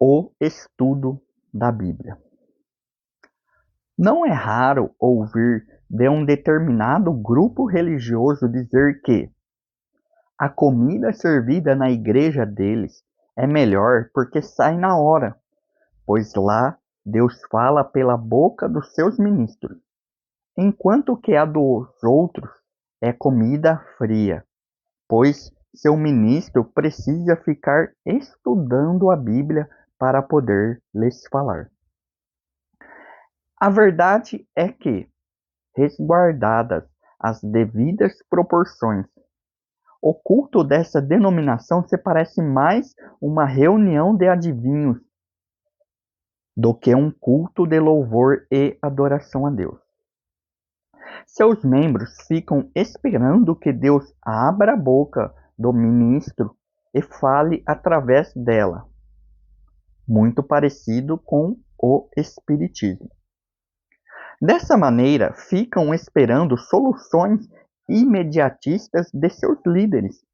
O estudo da Bíblia. Não é raro ouvir de um determinado grupo religioso dizer que a comida servida na igreja deles é melhor porque sai na hora, pois lá Deus fala pela boca dos seus ministros, enquanto que a dos outros é comida fria, pois seu ministro precisa ficar estudando a Bíblia para poder lhes falar. A verdade é que, resguardadas as devidas proporções, o culto dessa denominação se parece mais uma reunião de adivinhos do que um culto de louvor e adoração a Deus. Seus membros ficam esperando que Deus abra a boca do ministro e fale através dela, muito parecido com o Espiritismo. Dessa maneira, ficam esperando soluções imediatistas de seus líderes.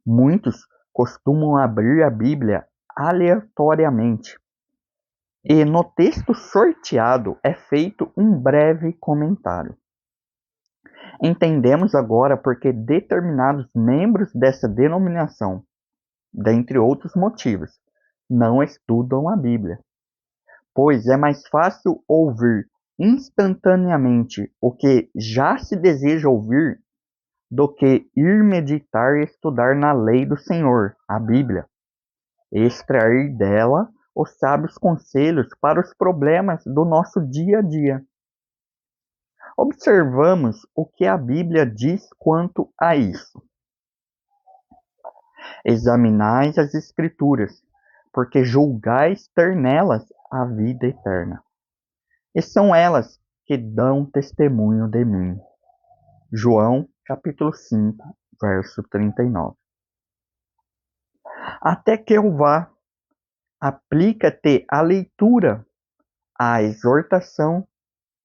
Muitos costumam abrir a Bíblia aleatoriamente, e no texto sorteado é feito um breve comentário. Entendemos agora porque determinados membros dessa denominação, dentre outros motivos, não estudam a Bíblia, pois é mais fácil ouvir instantaneamente o que já se deseja ouvir do que ir meditar e estudar na lei do Senhor, a Bíblia, e extrair dela os sábios conselhos para os problemas do nosso dia a dia. Observamos o que a Bíblia diz quanto a isso. Examinais as Escrituras, porque julgais ter nelas a vida eterna. E são elas que dão testemunho de mim. João, capítulo 5, verso 39. Até que eu vá, aplica-te à leitura, à exortação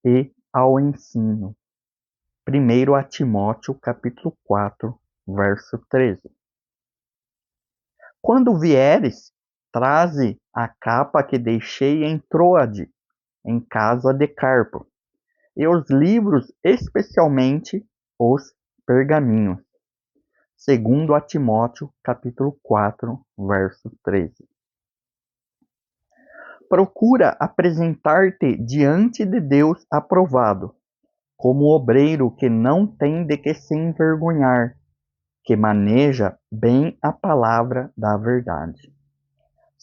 e ao ensino. 1 a Timóteo, capítulo 4, verso 13. Quando vieres, traze a capa que deixei em Troade, em casa de Carpo, e os livros, especialmente os pergaminhos. 2 a Timóteo, capítulo 4, verso 13. Procura apresentar-te diante de Deus aprovado, como obreiro que não tem de que se envergonhar, que maneja bem a palavra da verdade.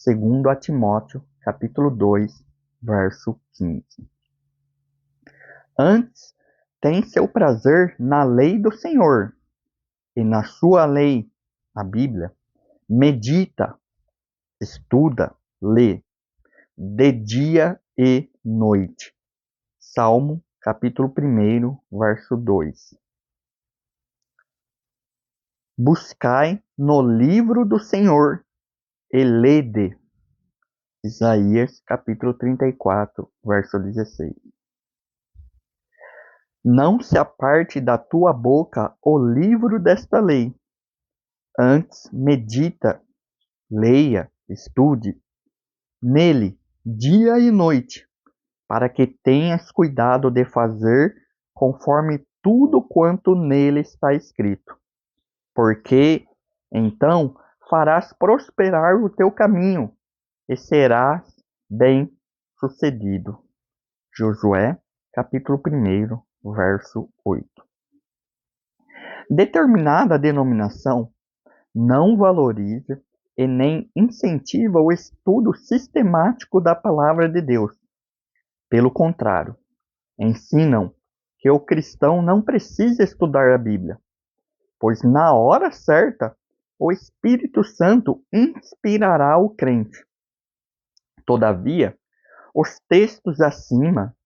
2 a Timóteo, capítulo 2, verso 15. Antes, tem seu prazer na lei do Senhor, e na sua lei, a Bíblia, medita, estuda, lê, de dia e noite. Salmo, capítulo 1, verso 2. Buscai no livro do Senhor e lede. Isaías, capítulo 34, verso 16. Não se aparte da tua boca o livro desta lei. Antes, medita, leia, estude nele dia e noite, para que tenhas cuidado de fazer conforme tudo quanto nele está escrito. Porque então farás prosperar o teu caminho e serás bem-sucedido. Josué, capítulo 1, verso 8. Determinada denominação não valoriza e nem incentiva o estudo sistemático da palavra de Deus. Pelo contrário, ensinam que o cristão não precisa estudar a Bíblia, pois na hora certa o Espírito Santo inspirará o crente. Todavia, os textos acima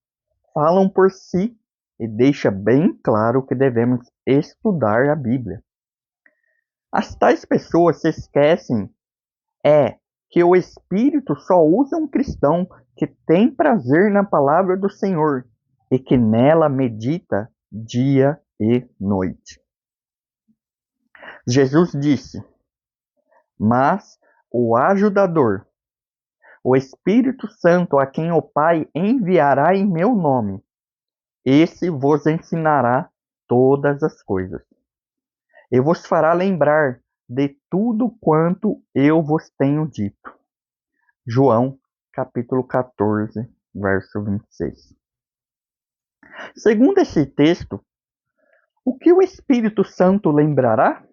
falam por si e deixa bem claro que devemos estudar a Bíblia. As tais pessoas se esquecem que o Espírito só usa um cristão que tem prazer na palavra do Senhor e que nela medita dia e noite. Jesus disse: mas o ajudador, o Espírito Santo, a quem o Pai enviará em meu nome. Esse vos ensinará todas as coisas. E vos fará lembrar de tudo quanto eu vos tenho dito. João, capítulo 14, verso 26. Segundo esse texto, o que o Espírito Santo lembrará?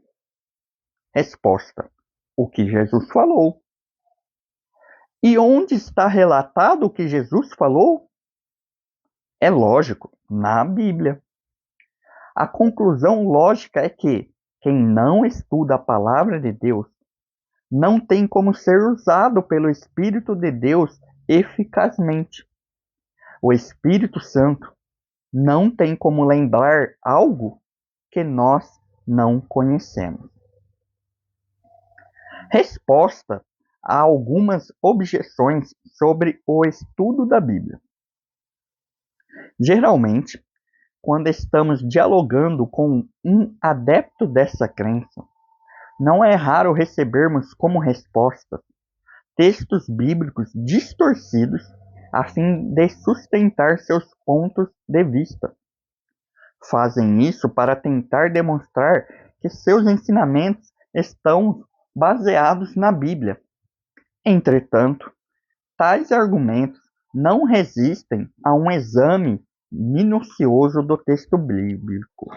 Resposta: o que Jesus falou. E onde está relatado o que Jesus falou? É lógico, na Bíblia. A conclusão lógica é que quem não estuda a palavra de Deus não tem como ser usado pelo Espírito de Deus eficazmente. O Espírito Santo não tem como lembrar algo que nós não conhecemos. Resposta a algumas objeções sobre o estudo da Bíblia. Geralmente, quando estamos dialogando com um adepto dessa crença, não é raro recebermos como resposta textos bíblicos distorcidos a fim de sustentar seus pontos de vista. Fazem isso para tentar demonstrar que seus ensinamentos estão baseados na Bíblia. Entretanto, tais argumentos não resistem a um exame minucioso do texto bíblico.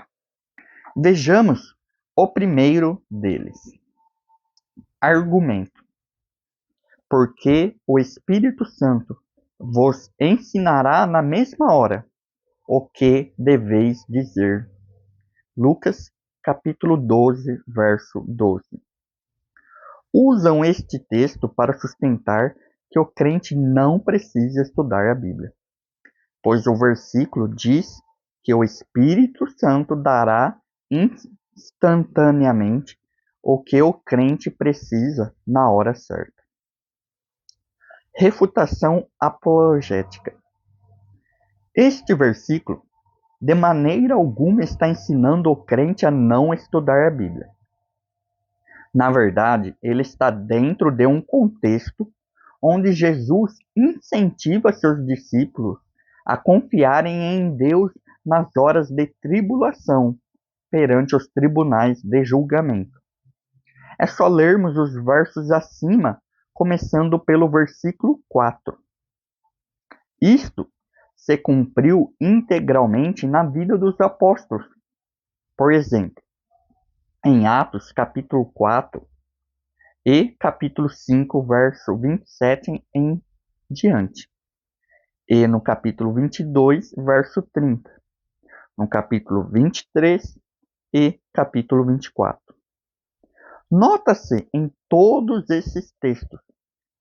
Vejamos o primeiro deles. Argumento: porque o Espírito Santo vos ensinará na mesma hora o que deveis dizer. Lucas, capítulo 12, verso 12. Usam este texto para sustentar que o crente não precisa estudar a Bíblia, pois o versículo diz que o Espírito Santo dará instantaneamente o que o crente precisa na hora certa. Refutação apologética. Este versículo, de maneira alguma, está ensinando o crente a não estudar a Bíblia. Na verdade, ele está dentro de um contexto onde Jesus incentiva seus discípulos a confiarem em Deus nas horas de tribulação perante os tribunais de julgamento. É só lermos os versos acima, começando pelo versículo 4. Isto se cumpriu integralmente na vida dos apóstolos. Por exemplo, em Atos capítulo 4 e capítulo 5, verso 27 em diante. E no capítulo 22, verso 30. No capítulo 23 e capítulo 24. Nota-se em todos esses textos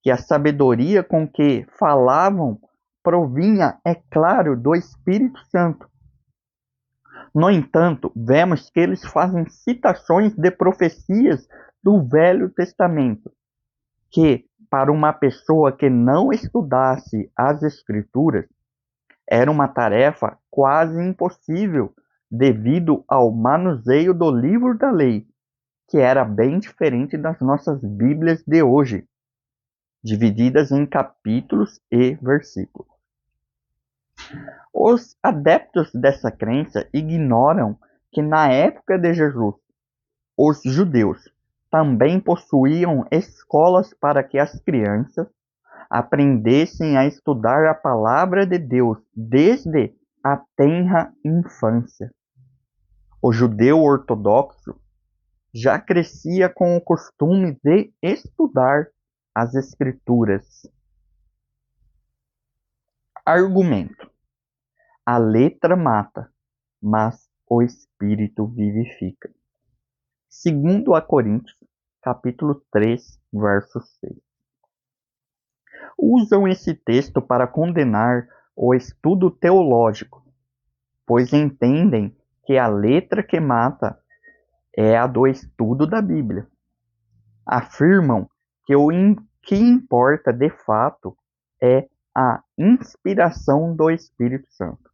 que a sabedoria com que falavam provinha, é claro, do Espírito Santo. No entanto, vemos que eles fazem citações de profecias do Velho Testamento, que, para uma pessoa que não estudasse as Escrituras, era uma tarefa quase impossível devido ao manuseio do livro da lei, que era bem diferente das nossas Bíblias de hoje, divididas em capítulos e versículos. Os adeptos dessa crença ignoram que na época de Jesus, os judeus também possuíam escolas para que as crianças aprendessem a estudar a palavra de Deus desde a tenra infância. O judeu ortodoxo já crescia com o costume de estudar as Escrituras. Argumento: a letra mata, mas o Espírito vivifica. Segundo a Coríntios, capítulo 3, verso 6. Usam esse texto para condenar o estudo teológico, pois entendem que a letra que mata é a do estudo da Bíblia. Afirmam que o que importa de fato é a inspiração do Espírito Santo.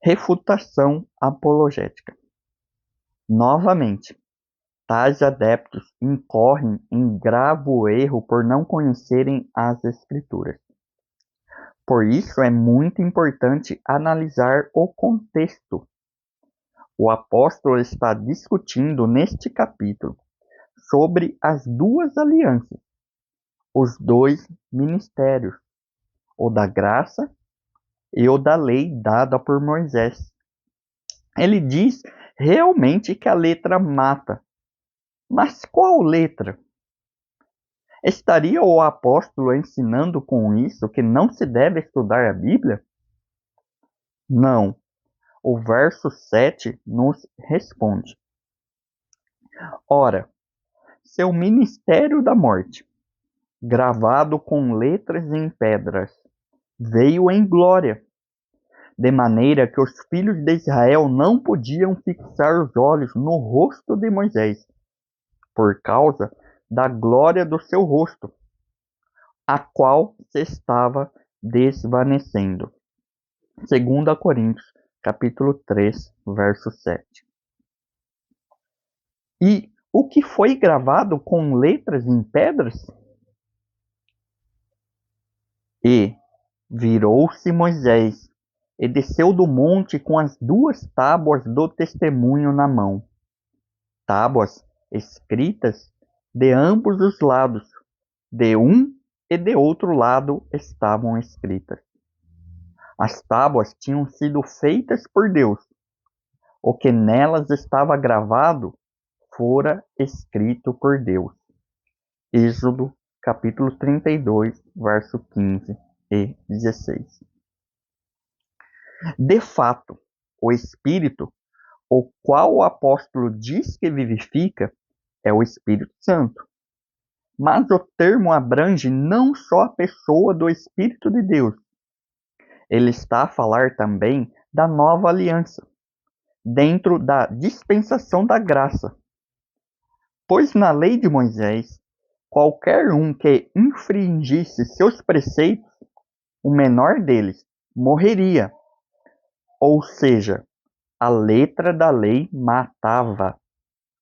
Refutação apologética. Novamente, Tais adeptos incorrem em grave erro por não conhecerem as Escrituras. Por isso é muito importante analisar o contexto. O apóstolo está discutindo neste capítulo sobre as duas alianças, os dois ministérios, o da graça e o da lei dada por Moisés. Ele diz realmente que a letra mata. Mas qual letra? Estaria o apóstolo ensinando com isso que não se deve estudar a Bíblia? Não. O verso 7 nos responde: Ora, seu ministério da morte, gravado com letras em pedras, veio em glória, de maneira que os filhos de Israel não podiam fixar os olhos no rosto de Moisés, por causa da glória do seu rosto, a qual se estava desvanecendo. 2 Coríntios, capítulo 3, verso 7. E o que foi gravado com letras em pedras? E virou-se Moisés, e desceu do monte com as duas tábuas do testemunho na mão. Tábuas escritas de ambos os lados, de um e de outro lado estavam escritas. As tábuas tinham sido feitas por Deus. O que nelas estava gravado fora escrito por Deus. Êxodo, capítulo 32, verso 15 e 16. De fato, o Espírito, o qual o apóstolo diz que vivifica, é o Espírito Santo. Mas o termo abrange não só a pessoa do Espírito de Deus. Ele está a falar também da nova aliança, dentro da dispensação da graça. Pois na lei de Moisés, qualquer um que infringisse seus preceitos, o menor deles, morreria. Ou seja, a letra da lei matava,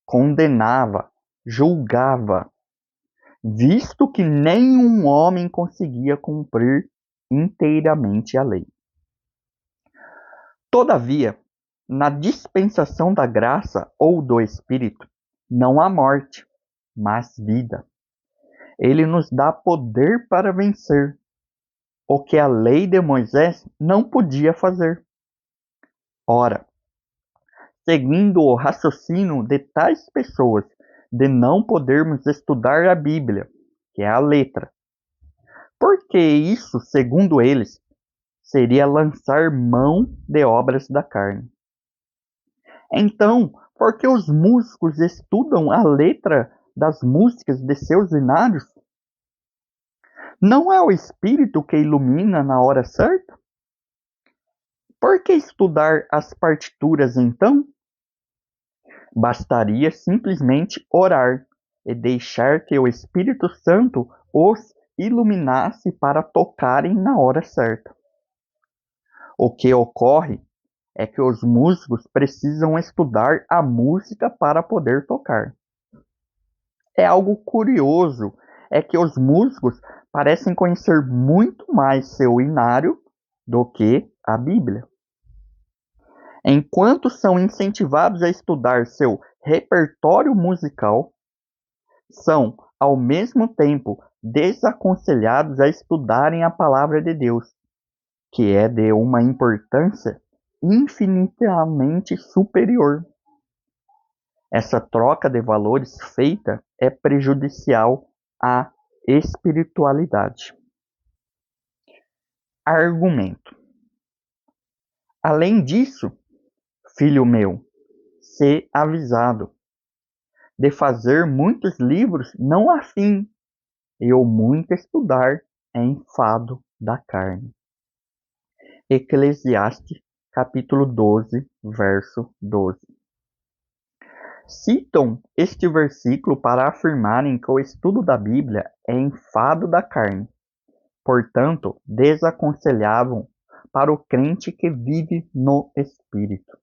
condenava, julgava, visto que nenhum homem conseguia cumprir inteiramente a lei. Todavia, na dispensação da graça ou do Espírito, não há morte, mas vida. Ele nos dá poder para vencer, o que a lei de Moisés não podia fazer. Ora, seguindo o raciocínio de tais pessoas de não podermos estudar a Bíblia, que é a letra, porque isso, segundo eles, seria lançar mão de obras da carne. Então, por que os músicos estudam a letra das músicas de seus hinários? Não é o Espírito que ilumina na hora certa? Por que estudar as partituras então? Bastaria simplesmente orar e deixar que o Espírito Santo os iluminasse para tocarem na hora certa. O que ocorre é que os músicos precisam estudar a música para poder tocar. É algo curioso, é que os músicos parecem conhecer muito mais seu hinário do que a Bíblia. Enquanto são incentivados a estudar seu repertório musical, são, ao mesmo tempo, desaconselhados a estudarem a palavra de Deus, que é de uma importância infinitamente superior. Essa troca de valores feita é prejudicial à espiritualidade. Argumento. Além disso, filho meu, sê avisado. De fazer muitos livros não há fim, e o muito estudar é enfado da carne. Eclesiastes, capítulo 12, verso 12. Citam este versículo para afirmarem que o estudo da Bíblia é enfado da carne. Portanto, desaconselhavam para o crente que vive no Espírito.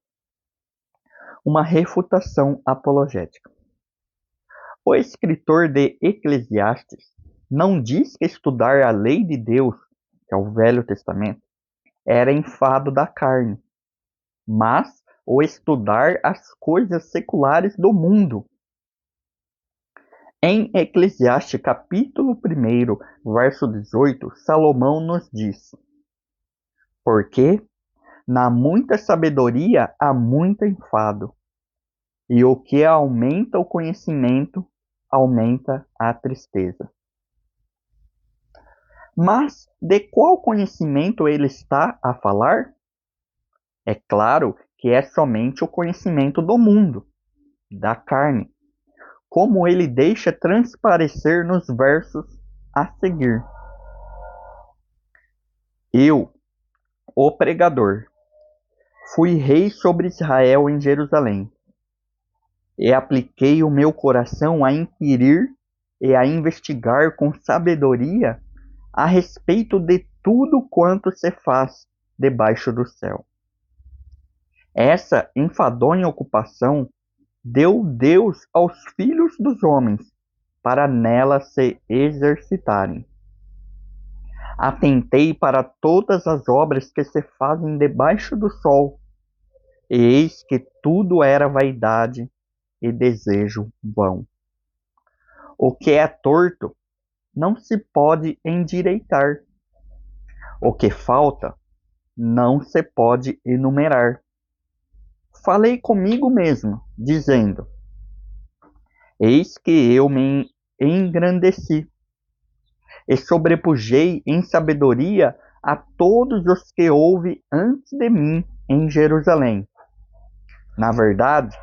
Uma refutação apologética. O escritor de Eclesiastes não diz que estudar a lei de Deus, que é o Velho Testamento, era enfado da carne, mas o estudar as coisas seculares do mundo. Em Eclesiastes capítulo 1, verso 18, Salomão nos diz: porque na muita sabedoria há muito enfado, e o que aumenta o conhecimento, aumenta a tristeza. Mas de qual conhecimento ele está a falar? É claro que é somente o conhecimento do mundo, da carne, como ele deixa transparecer nos versos a seguir. Eu, o pregador, fui rei sobre Israel em Jerusalém, e apliquei o meu coração a inquirir e a investigar com sabedoria a respeito de tudo quanto se faz debaixo do céu. Essa enfadonha ocupação deu Deus aos filhos dos homens para nela se exercitarem. Atentei para todas as obras que se fazem debaixo do sol, e eis que tudo era vaidade e desejo vão. O que é torto não se pode endireitar. O que falta não se pode enumerar. Falei comigo mesmo, dizendo: eis que eu me engrandeci e sobrepujei em sabedoria a todos os que houve antes de mim em Jerusalém. Na verdade,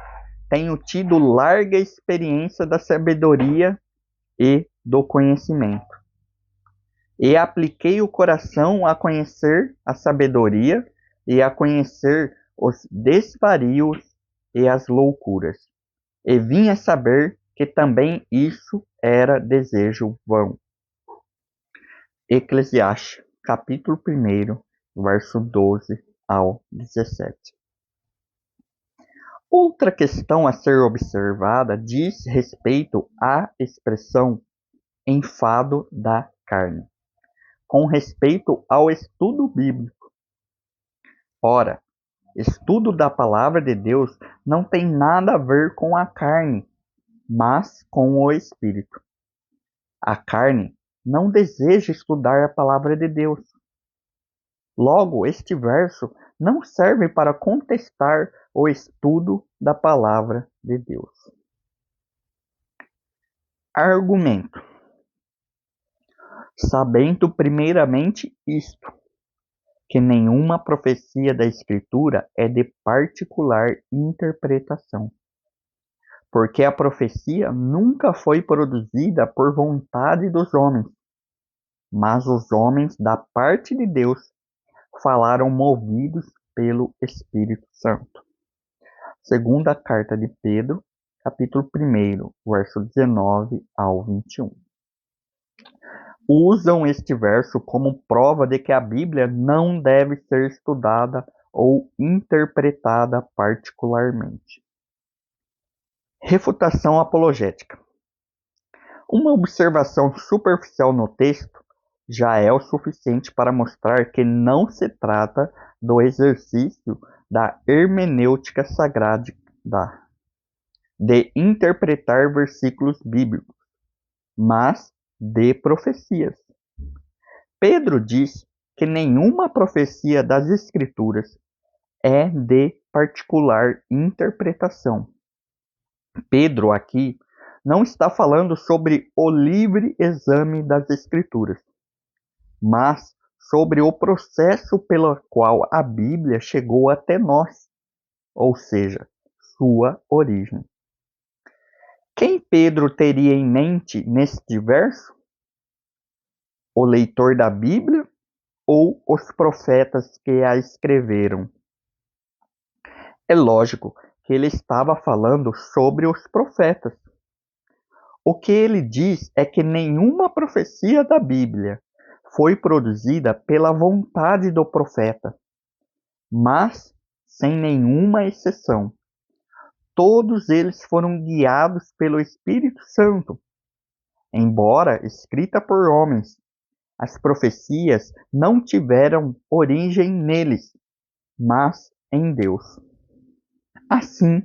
tenho tido larga experiência da sabedoria e do conhecimento. E apliquei o coração a conhecer a sabedoria e a conhecer os desvarios e as loucuras. E vim a saber que também isso era desejo vão. Eclesiastes, capítulo 1, verso 12 ao 17. Outra questão a ser observada diz respeito à expressão enfado da carne, com respeito ao estudo bíblico. Ora, estudo da palavra de Deus não tem nada a ver com a carne, mas com o espírito. A carne não deseja estudar a palavra de Deus. Logo, este verso não serve para contestar o estudo da palavra de Deus. Argumento. Sabendo primeiramente isto, que nenhuma profecia da Escritura é de particular interpretação, porque a profecia nunca foi produzida por vontade dos homens, mas os homens da parte de Deus falaram movidos pelo Espírito Santo. Segunda carta de Pedro, capítulo 1, verso 19 ao 21. Usam este verso como prova de que a Bíblia não deve ser estudada ou interpretada particularmente. Refutação apologética. Uma observação superficial no texto já é o suficiente para mostrar que não se trata do exercício da hermenêutica sagrada, de interpretar versículos bíblicos, mas de profecias. Pedro diz que nenhuma profecia das Escrituras é de particular interpretação. Pedro aqui não está falando sobre o livre exame das Escrituras, mas sobre o processo pelo qual a Bíblia chegou até nós, ou seja, sua origem. Quem Pedro teria em mente neste verso? O leitor da Bíblia ou os profetas que a escreveram? É lógico que ele estava falando sobre os profetas. O que ele diz é que nenhuma profecia da Bíblia foi produzida pela vontade do profeta, mas, sem nenhuma exceção, todos eles foram guiados pelo Espírito Santo. Embora escrita por homens, as profecias não tiveram origem neles, mas em Deus. Assim,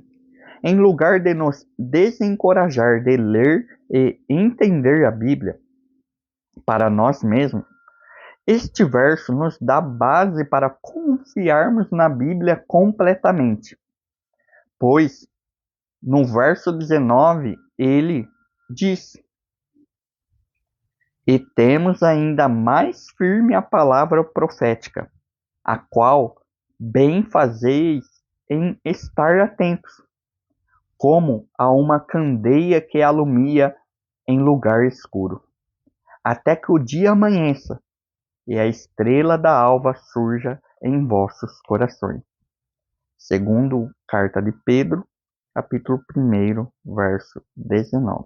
em lugar de nos desencorajar de ler e entender a Bíblia para nós mesmos, este verso nos dá base para confiarmos na Bíblia completamente, pois no verso 19 ele diz: "E temos ainda mais firme a palavra profética, a qual bem fazeis em estar atentos, como a uma candeia que alumia em lugar escuro, até que o dia amanheça e a estrela da alva surja em vossos corações." Segundo carta de Pedro, capítulo 1, verso 19.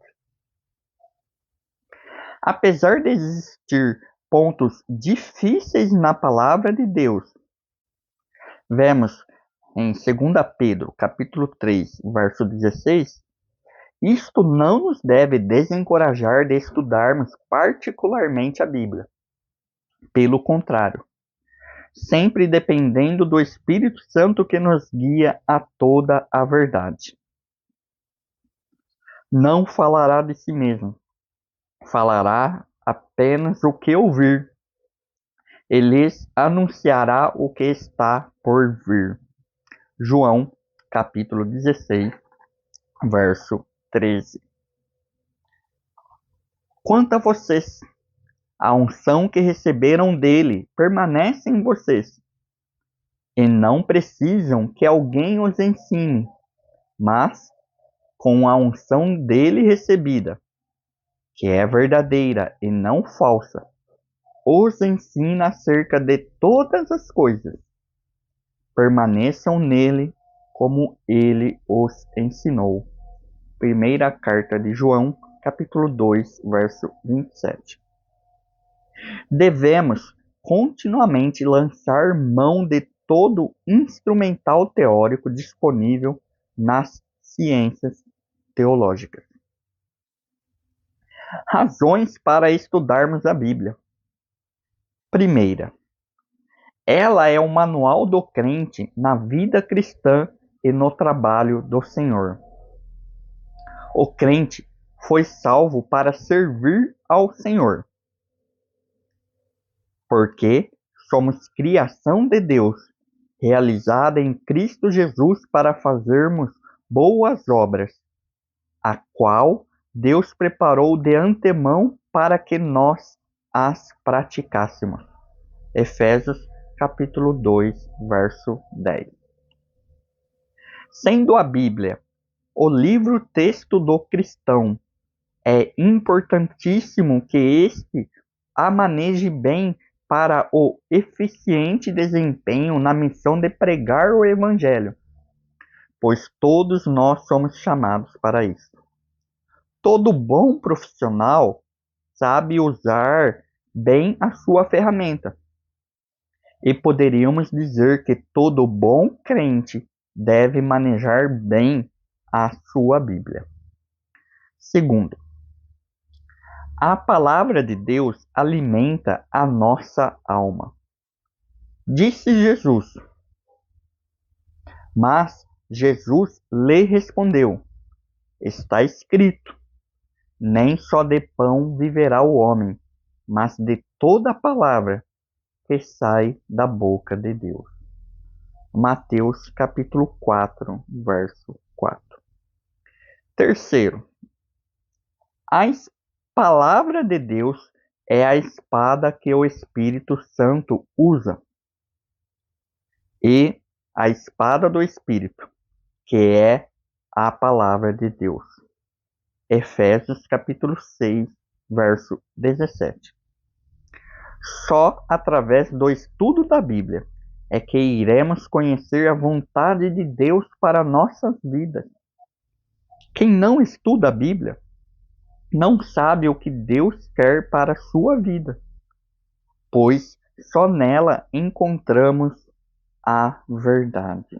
Apesar de existir pontos difíceis na palavra de Deus, vemos em 2 Pedro, capítulo 3, verso 16, isto não nos deve desencorajar de estudarmos particularmente a Bíblia. Pelo contrário, sempre dependendo do Espírito Santo que nos guia a toda a verdade. Não falará de si mesmo, falará apenas o que ouvir. E lhes anunciará o que está por vir. João, capítulo 16, verso 13. Quanto a vocês, a unção que receberam dele permanece em vocês, e não precisam que alguém os ensine, mas com a unção dele recebida, que é verdadeira e não falsa, os ensina acerca de todas as coisas. Permaneçam nele como ele os ensinou. Primeira carta de João, capítulo 2, verso 27. Devemos continuamente lançar mão de todo instrumental teórico disponível nas ciências teológicas. Razões para estudarmos a Bíblia. Primeira, ela é o manual do crente na vida cristã e no trabalho do Senhor. O crente foi salvo para servir ao Senhor, porque somos criação de Deus, realizada em Cristo Jesus para fazermos boas obras, a qual Deus preparou de antemão para que nós as praticássemos. Efésios capítulo 2, verso 10. Sendo a Bíblia o livro-texto do cristão, é importantíssimo que este a maneje bem para o eficiente desempenho na missão de pregar o Evangelho, pois todos nós somos chamados para isso. Todo bom profissional sabe usar bem a sua ferramenta, e poderíamos dizer que todo bom crente deve manejar bem a sua Bíblia. Segundo, a palavra de Deus alimenta a nossa alma. Disse Jesus. Mas Jesus lhe respondeu: está escrito, nem só de pão viverá o homem, mas de toda a palavra que sai da boca de Deus. Mateus capítulo 4, verso 4. Terceiro, a palavra de Deus é a espada que o Espírito Santo usa. E a espada do Espírito, que é a palavra de Deus. Efésios capítulo 6, verso 17. Só através do estudo da Bíblia é que iremos conhecer a vontade de Deus para nossas vidas. Quem não estuda a Bíblia não sabe o que Deus quer para a sua vida, pois só nela encontramos a verdade.